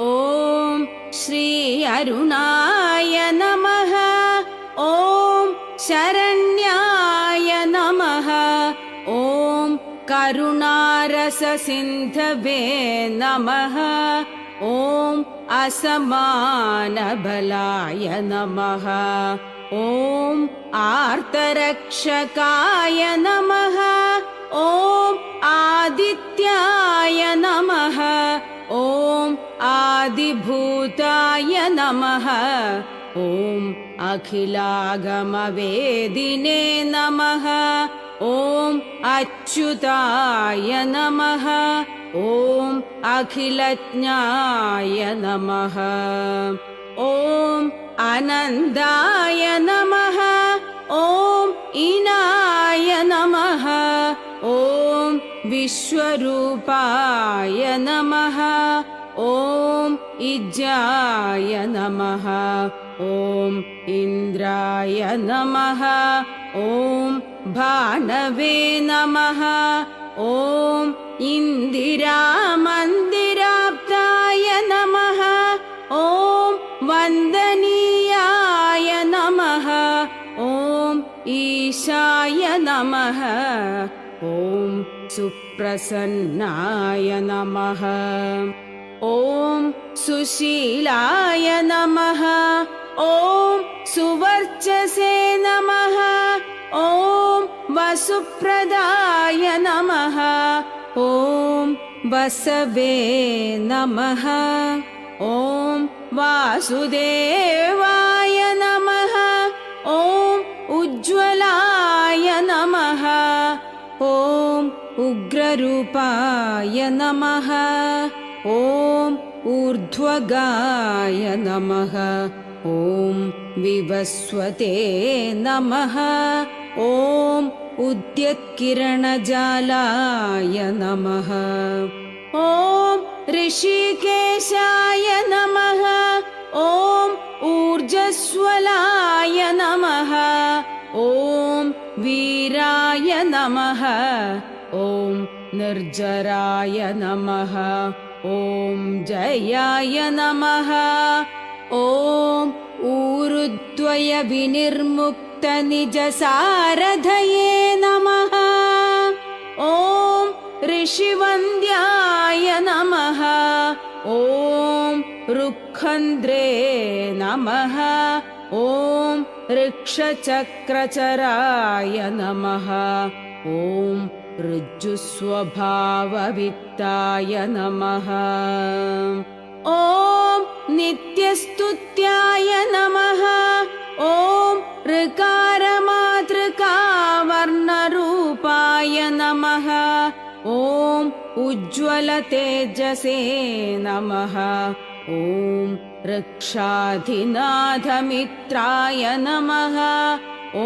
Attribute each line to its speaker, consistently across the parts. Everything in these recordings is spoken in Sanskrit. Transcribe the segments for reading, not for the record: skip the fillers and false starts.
Speaker 1: ॐ श्री अरुणाय नमः। ॐ शरण्याय नमः। ॐ करुणारससिन्धवे नमः। ॐ असमानबलाय नमः। ॐ आर्तरक्षकाय नमः। ॐ आदित्याय नमः। ॐ आदिभूताय नमः। ॐ अखिलागमवेदिने नमः। ॐ अच्युताय नमः। ॐ अखिलज्ञाय नमः। ॐ आनन्दाय नमः। ॐ ईनाय नमः। ॐ विश्वरूपाय नमः। ॐ इज्जाय नमः। ॐ इन्द्राय नमः। ॐ भानवे नमः। ॐ इन्दिरामन्दिराब्दाय नमः। ॐ वन्दनीयाय नमः। ॐ ईशाय नमः। ॐ सुप्रसन्नाय नमः। ॐ सुशीलाय नमः। ॐ सुवर्चसे नमः। ॐ वसुप्रदाय नमः। ॐ वसवे नमः। ॐ वासुदेवाय नमः। ॐ उज्ज्वलाय नमः। ॐ उग्ररूपाय नमः। ॐ ऊर्ध्वगाय नमः। ॐ विवस्वते नमः। ॐ उद्यत्किरणजालाय नमः। ॐ ऋषिकेशाय नमः। ॐ ऊर्जस्वलाय नमः। ॐ वीराय नमः। ॐ निर्जराय नमः। ॐ जयाय नमः। ॐ ऊरुद्वय विनिर्मुक्तनिजसारथये नमः। ॐ ऋषिवन्द्याय नमः। ॐ रुक्खन्द्रे नमः। ॐ ऋक्षचक्रचराय नमः। ॐ ऋजुस्वभाववित्ताय नमः। ॐ नित्यस्तुत्याय नमः। ॐ ऋकारमातृकावर्णरूपाय नमः। ॐ उज्ज्वलतेजसे नमः। ॐ ऋक्षाधिनाथमित्राय नमः। ॐ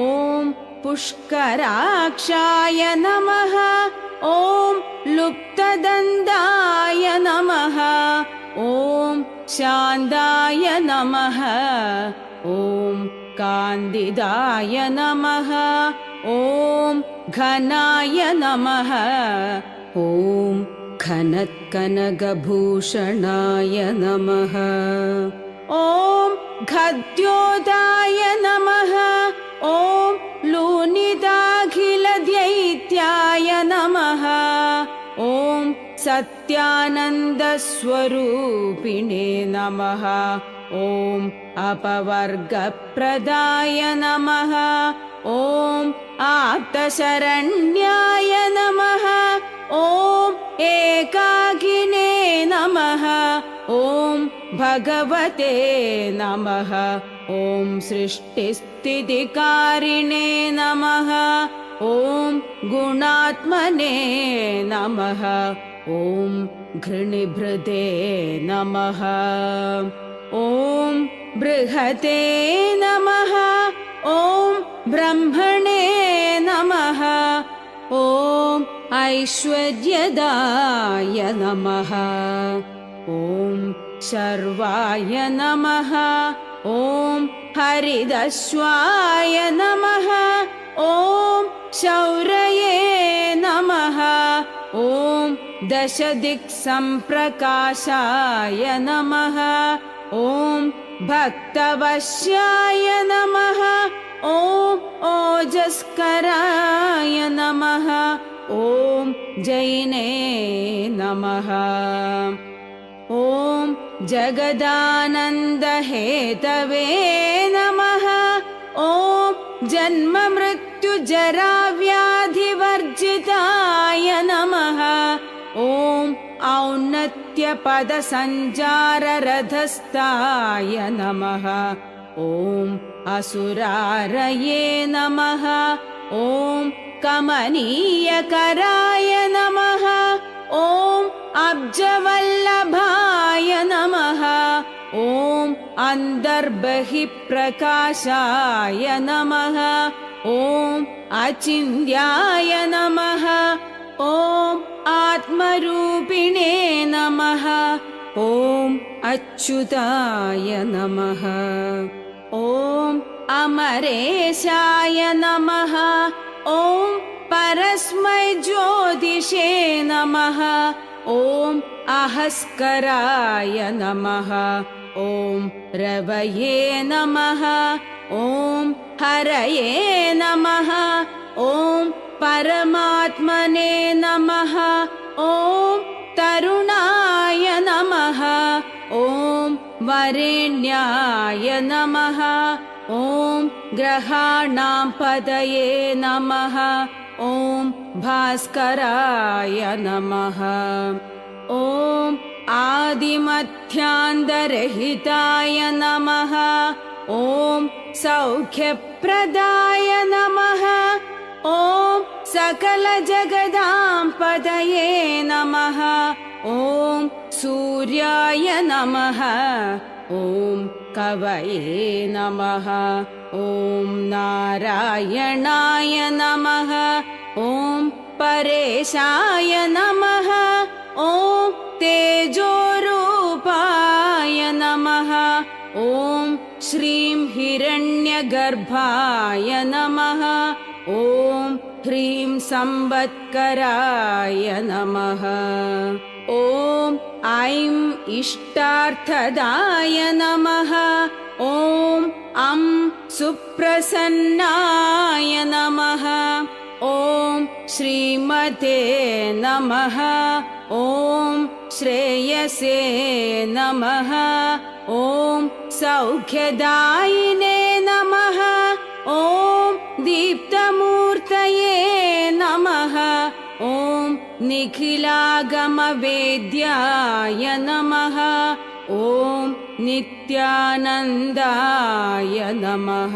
Speaker 1: पुष्कराक्षाय नमः। ॐ लुप्तदन्ताय नमः। ॐ शान्ताय नमः। ॐ कान्दिदाय नमः। ॐ घनाय नमः। ॐ घनत्कनकभूषणाय नमः। ॐ गद्योदाय नमः। ॐ लूनिताखिलदैत्याय नमः। ॐ सत्यानन्दस्वरूपिणे नमः। ॐ अपवर्गप्रदाय नमः। ॐ आप्तशरण्याय नमः। ॐ एकाकिने नमः। ॐ भगवते नमः। ॐ सृष्टिस्थितिकारिणे नमः। ॐ गुणात्मने नमः। ॐ घृणिभृते नमः। ॐ बृहते नमः। ॐ ब्रह्मणे नमः। ॐ ऐश्वर्यदाय नमः। ॐ शर्वाय नमः। ॐ हरिदश्वाय नमः। ॐ शौर्ये नमः। ॐ दशदिक्सम्प्रकाशाय नमः ॐ भक्तवश्याय नमः ॐ ओजस्कराय नमः ॐ जैने नमः ॐ जगदानन्दहेतवे नमः ॐ जन्ममृत्युजराव्याधिवर्जिताय नमः ॐ औन्नत्यपदसञ्चाररथस्थाय नमः ॐ असुरारये नमः ॐ कमनीयकराय नमः ॐ अब्जवल्लभाय नमः ॐ अन्तर्बहिप्रकाशाय नमः ॐ अचिन्त्याय नमः ॐ आत्मरूपिणे नमः ॐ अच्युताय नमः ॐ अमरेशाय नमः ॐ परस्मै ज्योतिषे नमः ॐ अहस्कराय नमः ॐ रवये नमः ॐ हरये नमः ॐ परमात्मने नमः ॐ तरुणाय नमः ॐ वरेण्याय नमः ॐ ग्रहाणां पतये नमः ॐ भास्कराय नमः ॐ आदिमध्यान्तरहिताय नमः ॐ सौख्यप्रदाय नमः ॐ सकलजगदां पतये नमः ॐ सूर्याय नमः ॐ कवये नमः ॐ नारायणाय नमः ॐ परेशाय नमः ॐ तेजोरूपाय नमः ॐ श्रीं हिरण्यगर्भाय नमः ॐ ह्रीं संवत्कराय नमः ॐ ऐं इष्टार्थदाय नमः ॐ अं सुप्रसन्नाय नमः ॐ श्रीमते नमः ॐ श्रेयसे नमः ॐ सौख्यदायिने नमः ॐ दीप्तमूर्तये नमः ॐ निखिलागमवेद्याय नमः ॐ नित्यानन्दाय नमः।